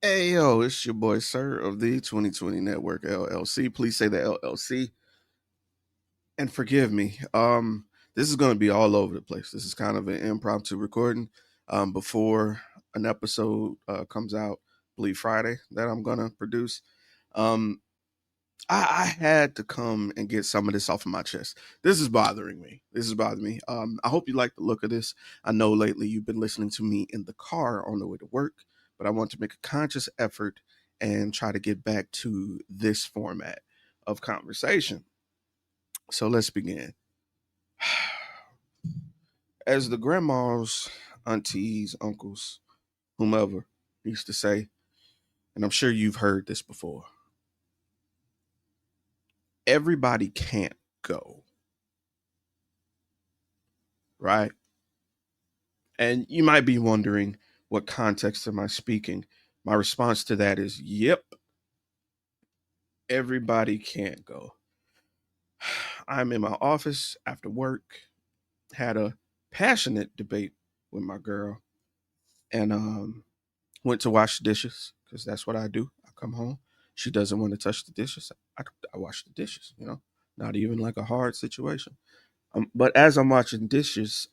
Hey yo, it's your boy Sir of the 2020 Network LLC. Please say the LLC and forgive me. This is going to be all over the place. This is kind of an impromptu recording before an episode comes out, I believe Friday, that I'm going to produce. Um, I had to come and get some of this off of my chest. This is bothering me. I hope you like the look of this. I know lately you've been listening to me in the car on the way to work, but I want to make a conscious effort and try to get back to this format of conversation. So let's begin. As the grandmas, aunties, uncles, whomever used to say, and I'm sure you've heard this before, everybody can't go, right? And you might be wondering, what context am I speaking? My response to that is, yep, everybody can't go. I'm in my office after work, had a passionate debate with my girl, and went to wash the dishes because that's what I do. I come home. She doesn't want to touch the dishes. I wash the dishes, not even like a hard situation. But as I'm washing dishes,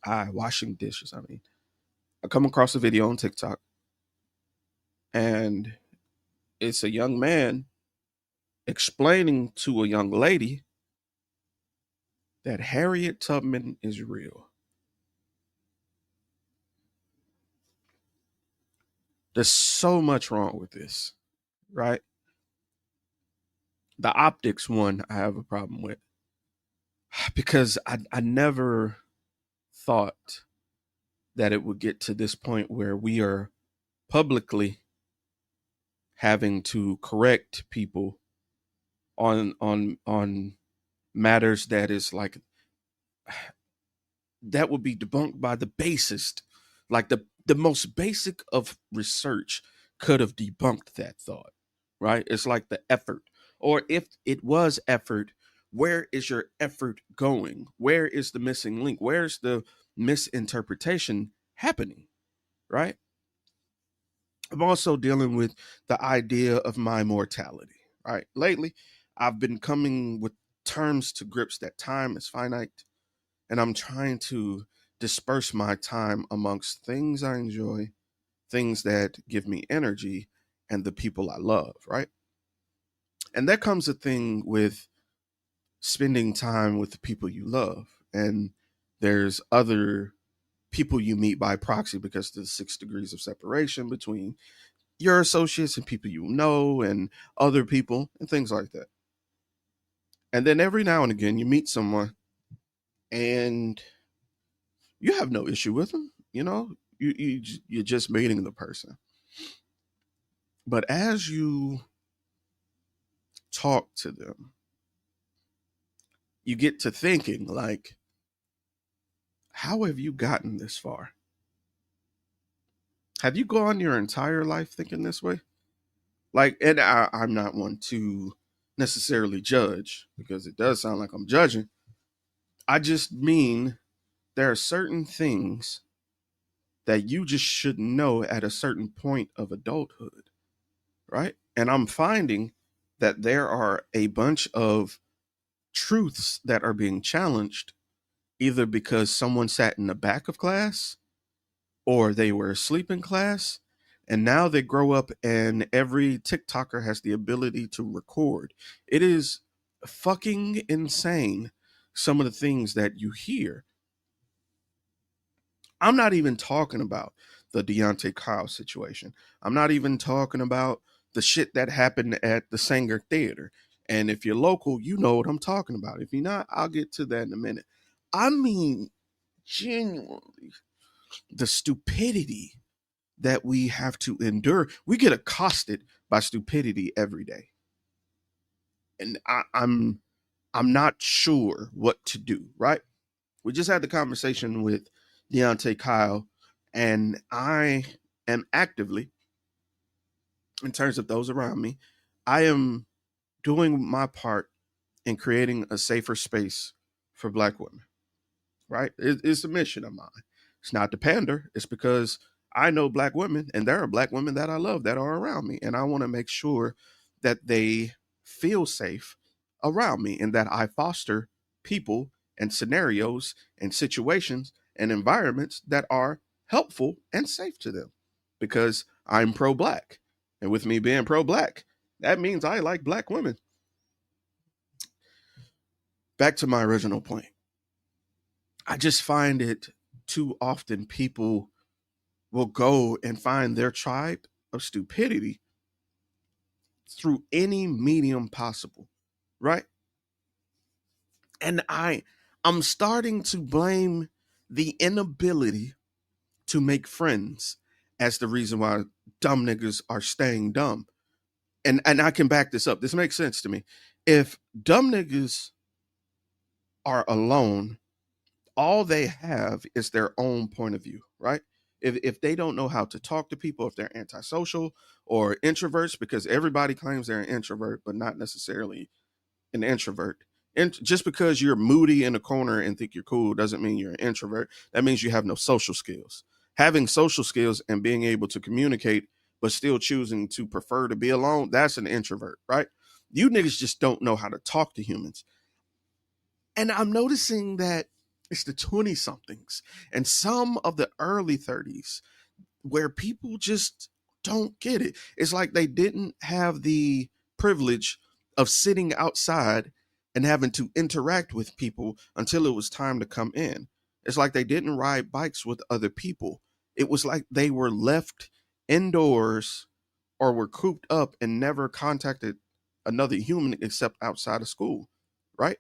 I come across a video on TikTok, and it's a young man explaining to a young lady that Harriet Tubman is real. There's so much wrong with this, right? The optics one I have a problem with because I never thought that it would get to this point where we are publicly having to correct people on matters that is like that would be debunked by the basest, like the most basic of research could have debunked that thought, right? It's like the effort, or if it was effort, where is your effort going? Where is the missing link? Where's the misinterpretation happening, right? I'm also dealing with the idea of my mortality, right? Lately, I've been coming with terms to grips that time is finite, and I'm trying to disperse my time amongst things I enjoy, things that give me energy, and the people I love, right? And that comes a thing with spending time with the people you love. And there's other people you meet by proxy because there's 6 degrees of separation between your associates and people you know and other people and things like that. And then every now and again, you meet someone and you have no issue with them. You're just meeting the person. But as you talk to them, you get to thinking like, how have you gotten this far? Have you gone your entire life thinking this way? Like, and I'm not one to necessarily judge because it does sound like I'm judging. I just mean there are certain things that you just should know at a certain point of adulthood, right? And I'm finding that there are a bunch of truths that are being challenged either because someone sat in the back of class or they were asleep in class. And now they grow up and every TikToker has the ability to record. It is fucking insane, some of the things that you hear. I'm not even talking about the Deontay Kyle situation. I'm not even talking about the shit that happened at the Sanger Theater. And if you're local, you know what I'm talking about. If you're not, I'll get to that in a minute. I mean, genuinely, the stupidity that we have to endure. We get accosted by stupidity every day. And I'm not sure what to do, right? We just had the conversation with Deontay Kyle, and I am actively, in terms of those around me, I am doing my part in creating a safer space for Black women, right? It's a mission of mine. It's not to pander, it's because I know black women, and there are black women that I love that are around me, and I want to make sure that they feel safe around me and that I foster people and scenarios and situations and environments that are helpful and safe to them because I'm pro black. And with me being pro black, that means I like black women. Back to my original point. I just find it too often people will go and find their tribe of stupidity through any medium possible, right? And I'm starting to blame the inability to make friends as the reason why dumb niggas are staying dumb. And I can back this up. This makes sense to me. If dumb niggas are alone, all they have is their own point of view, right? If they don't know how to talk to people, if they're antisocial or introverts, because everybody claims they're an introvert, but not necessarily an introvert. And just because you're moody in a corner and think you're cool doesn't mean you're an introvert. That means you have no social skills. Having social skills and being able to communicate, but still choosing to prefer to be alone, that's an introvert, right? You niggas just don't know how to talk to humans. And I'm noticing that it's the 20 somethings and some of the early 30s where people just don't get it. It's like they didn't have the privilege of sitting outside and having to interact with people until it was time to come in. It's like they didn't ride bikes with other people. It was like they were left indoors or were cooped up and never contacted another human except outside of school, right?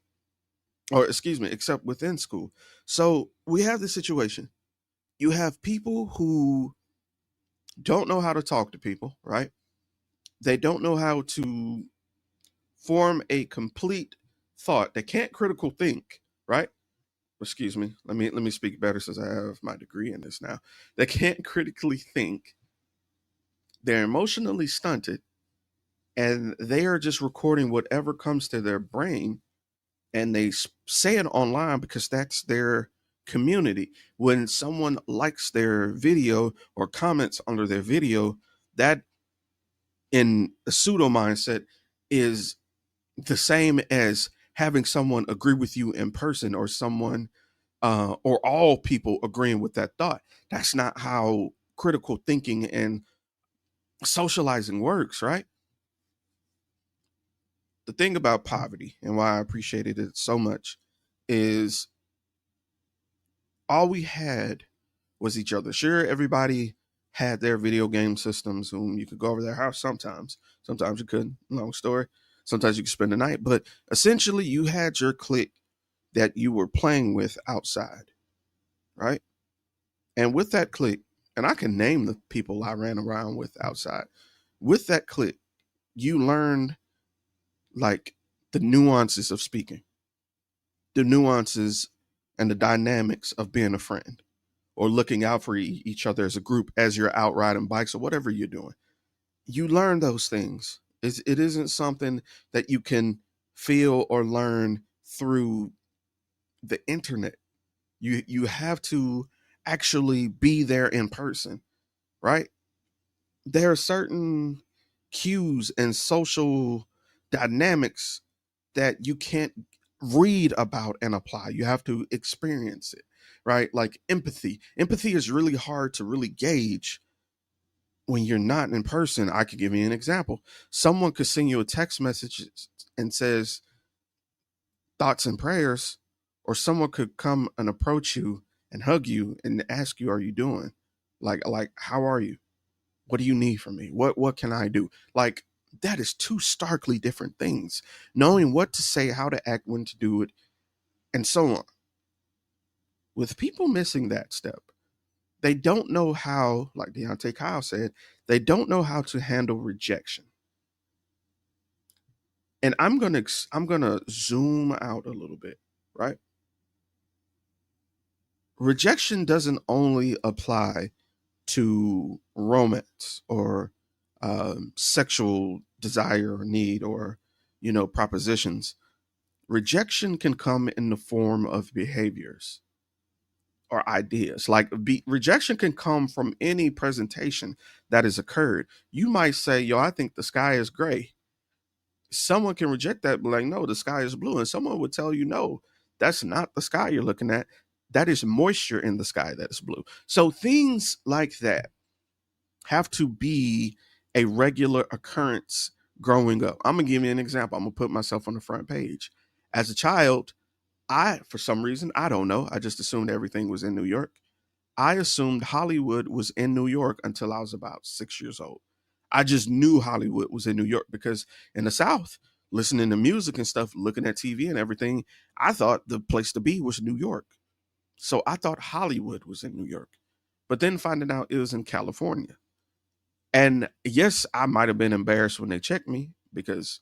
Or excuse me, except within school. So we have this situation. You have people who don't know how to talk to people, right? They don't know how to form a complete thought. They can't critical think, right? Excuse me. Let me speak better since I have my degree in this now. They can't critically think. They're emotionally stunted and they are just recording whatever comes to their brain and they say it online because that's their community. When someone likes their video or comments under their video, that in a pseudo mindset is the same as having someone agree with you in person or someone or all people agreeing with that thought. That's not how critical thinking and socializing works, right? The thing about poverty and why I appreciated it so much is all we had was each other. Sure, everybody had their video game systems whom you could go over their house sometimes. Sometimes you couldn't. Long story. Sometimes you could spend the night. But essentially you had your clique that you were playing with outside, right? And with that clique, and I can name the people I ran around with outside. With that clique, you learned like the nuances of speaking, the nuances and the dynamics of being a friend or looking out for each other as a group as you're out riding bikes or whatever you're doing. You learn those things. It isn't something that you can feel or learn through the internet. You have to actually be there in person, right? There are certain cues and social dynamics that you can't read about and apply. You have to experience it, right? Like empathy. Empathy is really hard to really gauge when you're not in person. I could give you an example. Someone could send you a text message and says thoughts and prayers, or someone could come and approach you and hug you and ask you, "Are you doing? Like how are you? What do you need from me? What can I do?" Like that is two starkly different things. Knowing what to say, how to act, when to do it, and so on. With people missing that step, they don't know how, like Deontay Kyle said, they don't know how to handle rejection. And I'm gonna zoom out a little bit, right? Rejection doesn't only apply to romance or sexual desire or need or propositions. Rejection can come in the form of behaviors. or ideas. Like rejection can come from any presentation that has occurred. You might say, yo, I think the sky is gray. Someone can reject that, but like, no, the sky is blue. And someone would tell you, no, that's not the sky you're looking at. That is moisture in the sky that is blue. So things like that have to be a regular occurrence growing up. I'm gonna give you an example. I'm gonna put myself on the front page. As a child, for some reason, I don't know, I just assumed everything was in New York. I assumed Hollywood was in New York until I was about 6 years old. I just knew Hollywood was in New York because in the South, listening to music and stuff, looking at TV and everything, I thought the place to be was New York. So I thought Hollywood was in New York, but then finding out it was in California. And yes, I might have been embarrassed when they checked me because,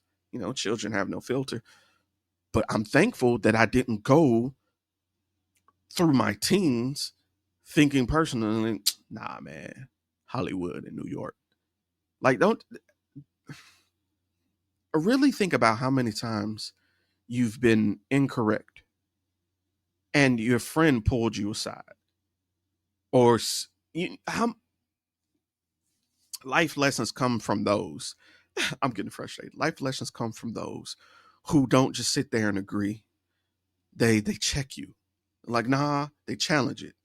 children have no filter. But I'm thankful that I didn't go through my teens thinking personally, nah, man, Hollywood and New York. Like, don't really think about how many times you've been incorrect and your friend pulled you aside. Or how life lessons come from those. I'm getting frustrated. Life lessons come from those who don't just sit there and agree. They check you. Like, nah, they challenge it,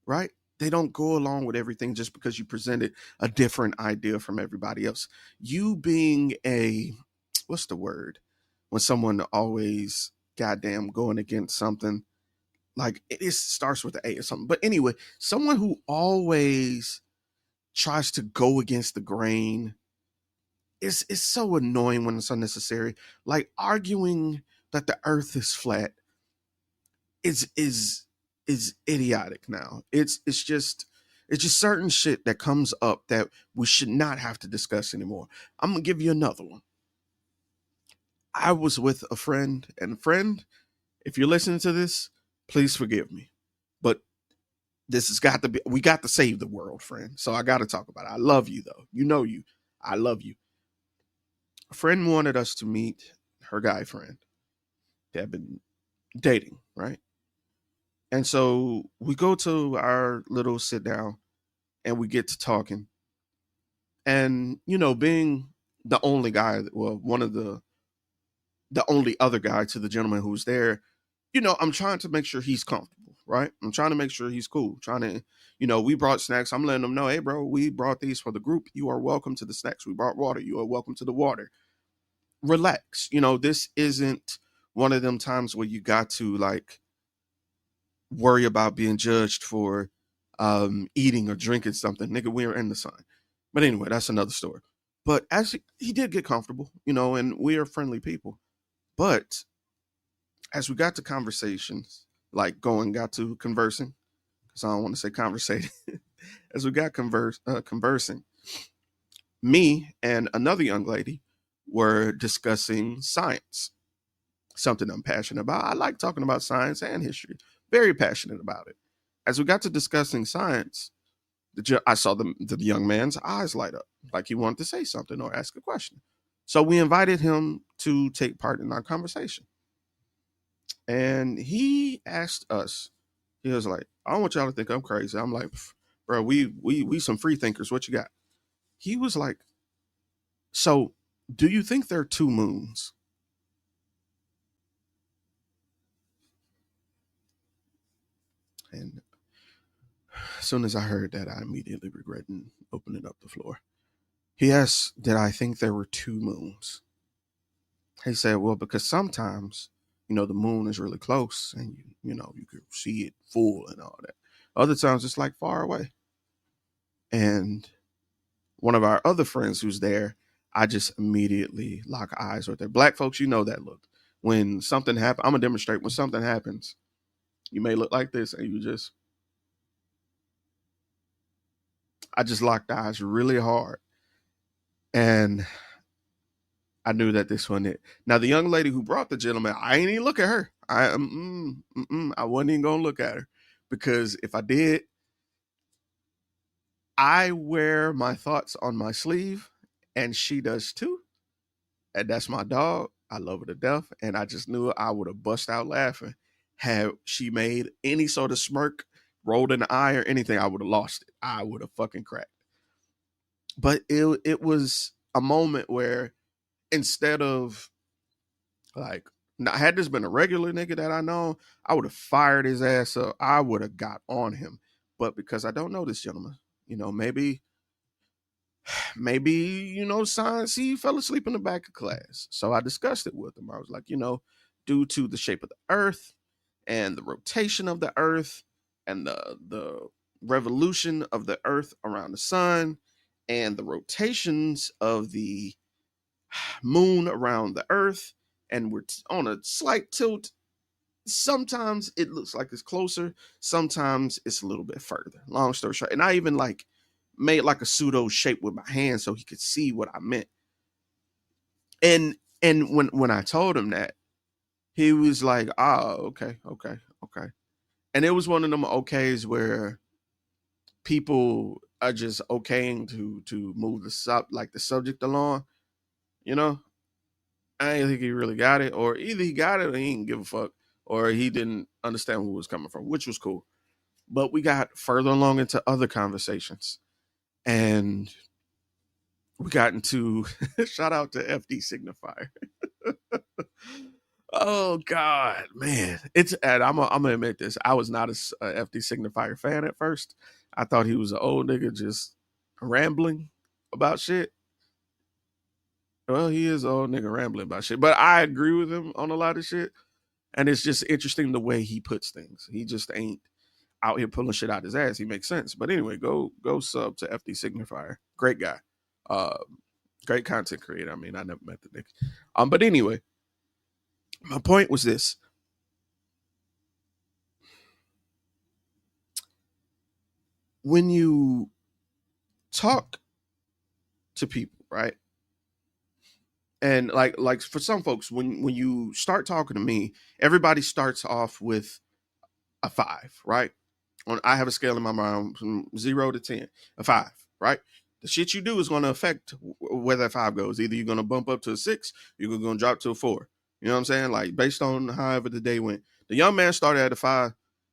right? They don't go along with everything just because you presented a different idea from everybody else. You being what's the word? When someone always goddamn going against something, like it starts with the A or something. But anyway, someone who always tries to go against the grain is so annoying when it's unnecessary. Like arguing that the earth is flat is idiotic now. It's just certain shit that comes up that we should not have to discuss anymore. I'm gonna give you another one. I was with a friend, and friend, if you're listening to this, please forgive me. But this has got to be, we got to save the world, friend. So I got to talk about it. I love you though. You know you. I love you. A friend wanted us to meet her guy friend. They have been dating, right? And so we go to our little sit down and we get to talking. And, being the only guy, well, one of the only other guy to the gentleman who's there, I'm trying to make sure he's comfortable, right? I'm trying to make sure he's cool. Trying to, we brought snacks. I'm letting them know, hey, bro, we brought these for the group. You are welcome to the snacks. We brought water. You are welcome to the water. Relax. This isn't one of them times where you got to like worry about being judged for eating or drinking something. Nigga, we are in the sun. But anyway, that's another story. But as he did get comfortable, and we are friendly people. But as we got to conversations, like got to conversing, because I don't want to say conversating. As we got conversing, me and another young lady were discussing science, something I'm passionate about. I like talking about science and history, very passionate about it. As we got to discussing science, I saw the young man's eyes light up, like he wanted to say something or ask a question. So we invited him to take part in our conversation. And he asked us, he was like, I don't want y'all to think I'm crazy. I'm like, bro, we some free thinkers. What you got? He was like, so do you think there are two moons? And as soon as I heard that, I immediately regretted opening up the floor. He asked, did I think there were two moons? He said, well, because sometimes, the moon is really close and you can see it full and all that. Other times it's like far away. And one of our other friends who's there, I just immediately lock eyes with her. Black folks, you know that look. When something happens, I'm gonna demonstrate. When something happens, you may look like this, and I just locked eyes really hard, and I knew that this wasn't it. Now, the young lady who brought the gentleman, I ain't even look at her. I wasn't even gonna look at her because if I did, I wear my thoughts on my sleeve, and she does too. And that's my dog. I love her to death. And I just knew I would have bust out laughing had she made any sort of smirk rolled an eye or anything, I would have lost it. I would have fucking cracked. But it was a moment where instead of like, now, had this been a regular nigga that I know, I would have fired his ass up. I would have got on him. But because I don't know this gentleman, maybe, science, he fell asleep in the back of class. So I discussed it with him. I was like, due to the shape of the earth and the rotation of the earth and the revolution of the earth around the sun and the rotations of the moon around the earth, and we're on a slight tilt. Sometimes it looks like it's closer, sometimes it's a little bit further. Long story short, and I even like made like a pseudo shape with my hand so he could see what I meant. And when I told him that, he was like, "Oh, okay." And it was one of them okays where people are just okaying to move the subject along, you know. I didn't think he really got it, or either he got it or he didn't give a fuck, or he didn't understand where it was coming from, which was cool. But we got further along into other conversations, and we got into shout out to FD Signifier. Oh God, man, and I'm gonna admit this. I was not a FD Signifier fan at first. I thought he was an old nigga just rambling about shit. Well, he is an old nigga rambling about shit, but I agree with him on a lot of shit. And it's just interesting the way he puts things. He just ain't out here pulling shit out his ass. He makes sense. But anyway, go sub to FD Signifier. Great guy. Uh, great content creator. I mean, I never met the nigga. But anyway, my point was this. When you talk to people, right? And like for some folks, when you start talking to me, everybody starts off with a 5, right? I have a scale in my mind from 0 to 10, a 5, right? The shit you do is going to affect where that 5 goes. Either you're going to bump up to a 6, you're going to drop to a 4. You know what I'm saying? Like based on however the day went. The young man started at a 5.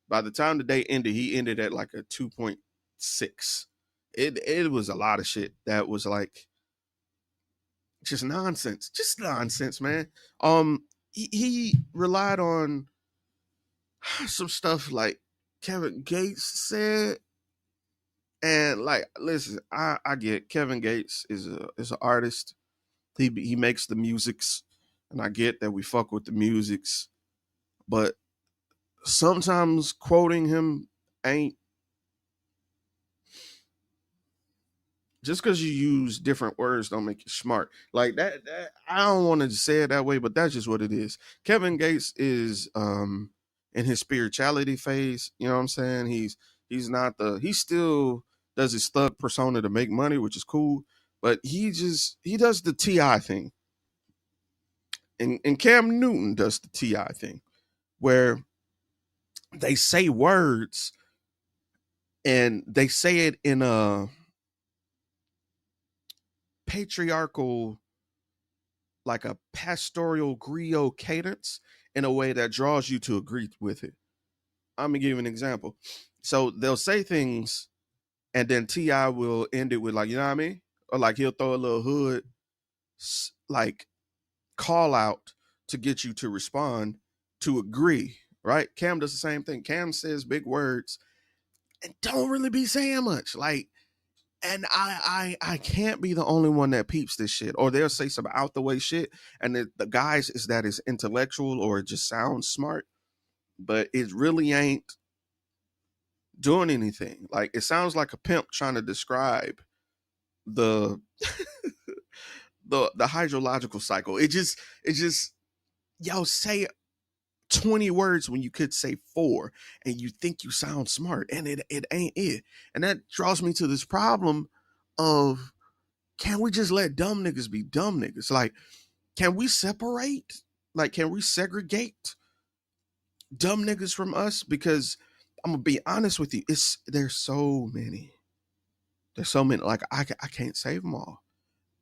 By the time the day ended, he ended at like a 2.6. It was a lot of shit that was like just nonsense, man. He relied on some stuff like Kevin Gates said, and like, listen, I get Kevin Gates is an artist. He makes the musics, and I get that we fuck with the musics, but sometimes quoting him ain't just because you use different words don't make you smart. Like that I don't want to say it that way, but that's just what it is. Kevin Gates is in his spirituality phase. You know what I'm saying? He's not he still does his thug persona to make money, which is cool, but he does the TI thing. And Cam Newton does the TI thing where they say words and they say it in a patriarchal, like a pastoral griot cadence in a way that draws you to agree with it. I'm gonna give you an example. So they'll say things and then T.I. will end it with like, you know what I mean? Or like he'll throw a little hood like call out to get you to respond to agree, right? Cam does the same thing. Cam says big words and don't really be saying much. Like, and I can't be the only one that peeps this shit. Or they'll say some out the way shit, and the guys is that is intellectual or it just sounds smart, but it really ain't doing anything. Like it sounds like a pimp trying to describe the the hydrological cycle. It just yo say 20 words when you could say 4 and you think you sound smart and it ain't it. And that draws me to this problem of, can we just let dumb niggas be dumb niggas? Like, can we separate? Like, can we segregate dumb niggas from us? Because I'm gonna be honest with you, there's so many. There's so many. Like, I can't save them all.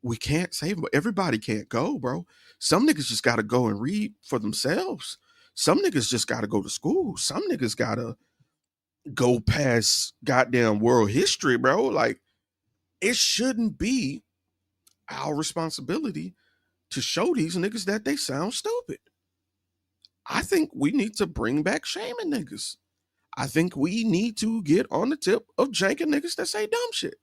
We can't save them. Everybody can't go, bro. Some niggas just gotta go and read for themselves. Some niggas just gotta go to school. Some niggas gotta go past goddamn world history, bro. Like, it shouldn't be our responsibility to show these niggas that they sound stupid. I think we need to bring back shaming niggas. I think we need to get on the tip of janking niggas that say dumb shit.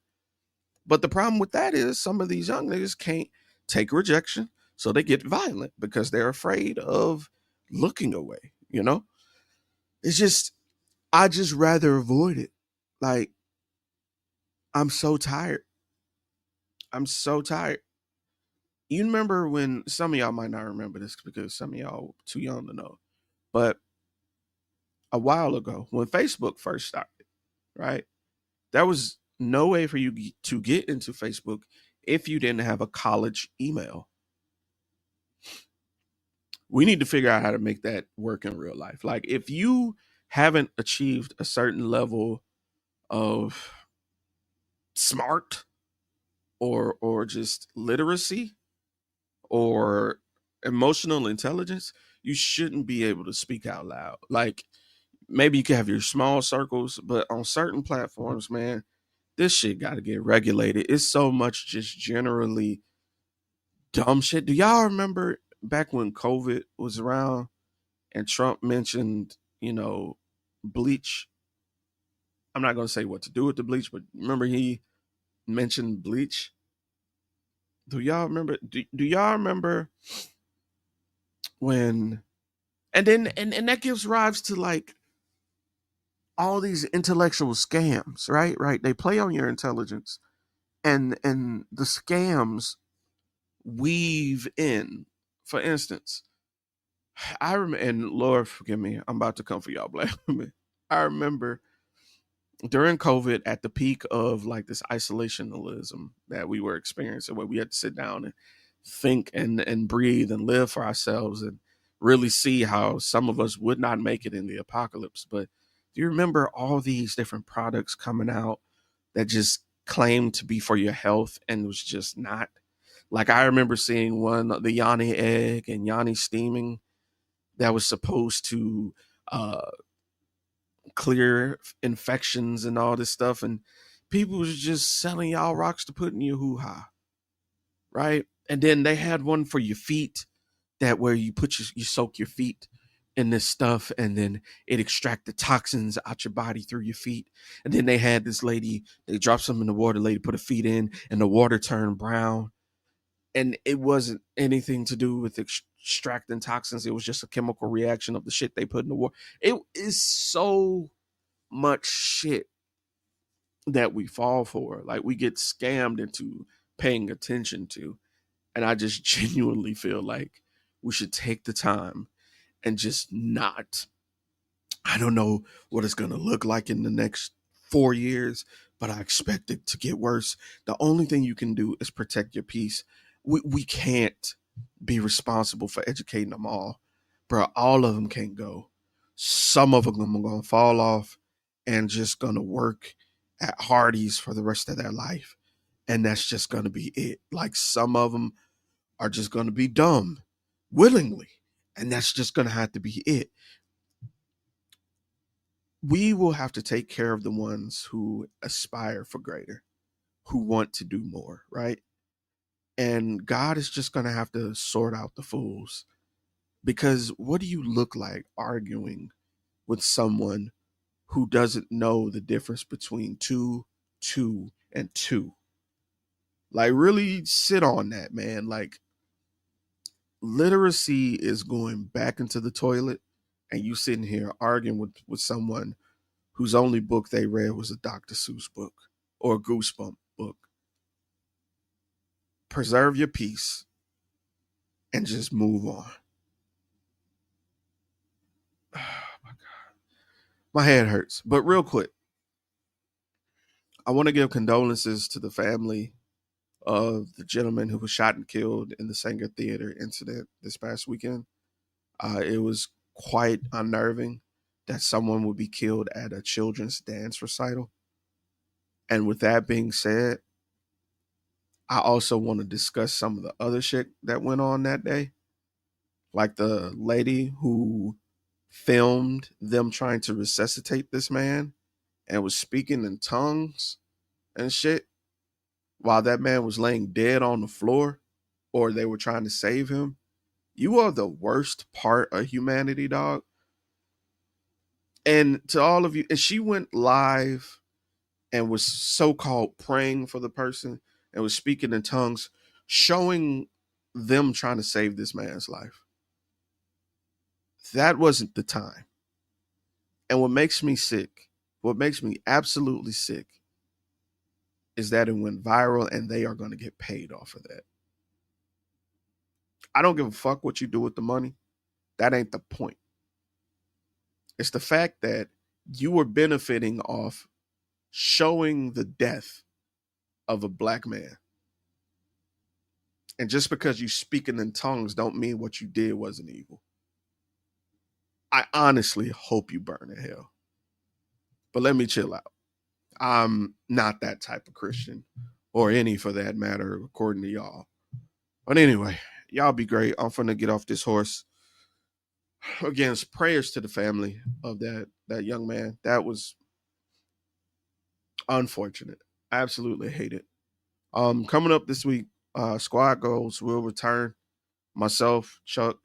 But the problem with that is some of these young niggas can't take rejection, so they get violent because they're afraid of looking away, you know? It's just, I just rather avoid it. Like, I'm so tired. I'm so tired. You remember when, some of y'all might not remember this because some of y'all too young to know, but a while ago when Facebook first started, right? There was no way for you to get into Facebook if you didn't have a college email. We need to figure out how to make that work in real life. Like, if you haven't achieved a certain level of smart or just literacy or emotional intelligence, you shouldn't be able to speak out loud. Like, maybe you can have your small circles, but on certain platforms, man, this shit got to get regulated. It's so much just generally dumb shit. Do y'all remember back when COVID was around and Trump mentioned, bleach? I'm not going to say what to do with the bleach, but remember he mentioned bleach? Do y'all remember? Do y'all remember when? And then and that gives rise to like all these intellectual scams, right? Right. They play on your intelligence, and the scams weave in. For instance, I remember, and Lord forgive me, I'm about to come for y'all, blame me. I remember during COVID, at the peak of like this isolationism that we were experiencing, where we had to sit down and think and breathe and live for ourselves and really see how some of us would not make it in the apocalypse. But do you remember all these different products coming out that just claimed to be for your health and was just not? Like, I remember seeing one, the Yanni egg and Yanni steaming, that was supposed to uh, clear infections and all this stuff, and people was just selling y'all rocks to put in your hoo ha, right? And then they had one for your feet, that where you put you soak your feet in this stuff, and then it extract the toxins out your body through your feet. And then they had this lady, they dropped some in the water, lady put her feet in, and the water turned brown, and it wasn't anything to do with extracting toxins. It was just a chemical reaction of the shit they put in the water. It is so much shit that we fall for. Like, we get scammed into paying attention to. And I just genuinely feel like we should take the time and just not. I don't know what it's going to look like in the next 4 years, but I expect it to get worse. The only thing you can do is protect your peace. We can't be responsible for educating them all. Bro, all of them can't go. Some of them are going to fall off and just going to work at Hardee's for the rest of their life. And that's just going to be it. Like, some of them are just going to be dumb willingly. And that's just going to have to be it. We will have to take care of the ones who aspire for greater, who want to do more, right? And God is just going to have to sort out the fools. Because what do you look like arguing with someone who doesn't know the difference between two, and two? Like, really sit on that, man. Like, literacy is going back into the toilet, and you sitting here arguing with someone whose only book they read was a Dr. Seuss book or a Goosebump book. Preserve your peace and just move on. Oh my God. My head hurts. But real quick, I want to give condolences to the family of the gentleman who was shot and killed in the Sanger Theater incident this past weekend. It was quite unnerving that someone would be killed at a children's dance recital. And with that being said, I also want to discuss some of the other shit that went on that day. Like the lady who filmed them trying to resuscitate this man. and was speaking in tongues and shit while that man was laying dead on the floor, or they were trying to save him, you are the worst part of humanity, dog. And to all of you, and she went live and was so-called praying for the person and was speaking in tongues, showing them trying to save this man's life. That wasn't the time. And what makes me sick, what makes me absolutely sick, is that it went viral and they are going to get paid off of that. I don't give a fuck what you do with the money. That ain't the point. It's the fact that you were benefiting off showing the death of a black man. And just because you speaking in tongues don't mean what you did wasn't evil. I honestly hope you burn in hell. But let me chill out. I'm not that type of Christian, or any for that matter, according to y'all. But anyway, y'all be great. I'm finna get off this horse. Again, prayers to the family of that young man. That was unfortunate. I absolutely hate it. Coming up this week, Squad Goals will return. Myself, Chuck,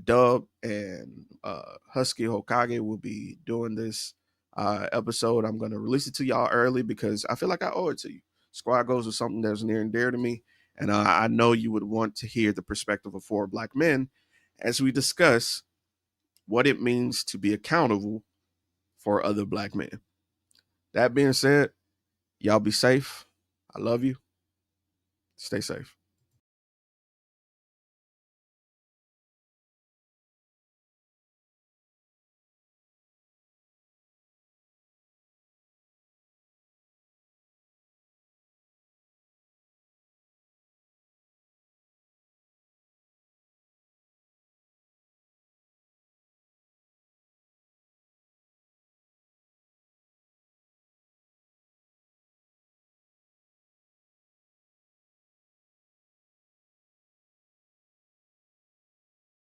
Dub, and Husky Hokage will be doing this episode. I'm going to release it to y'all early because I feel like I owe it to you. Squad Goals is something that's near and dear to me, and I know you would want to hear the perspective of 4 black men as we discuss what it means to be accountable for other black men. That being said, y'all be safe. I love you. Stay safe.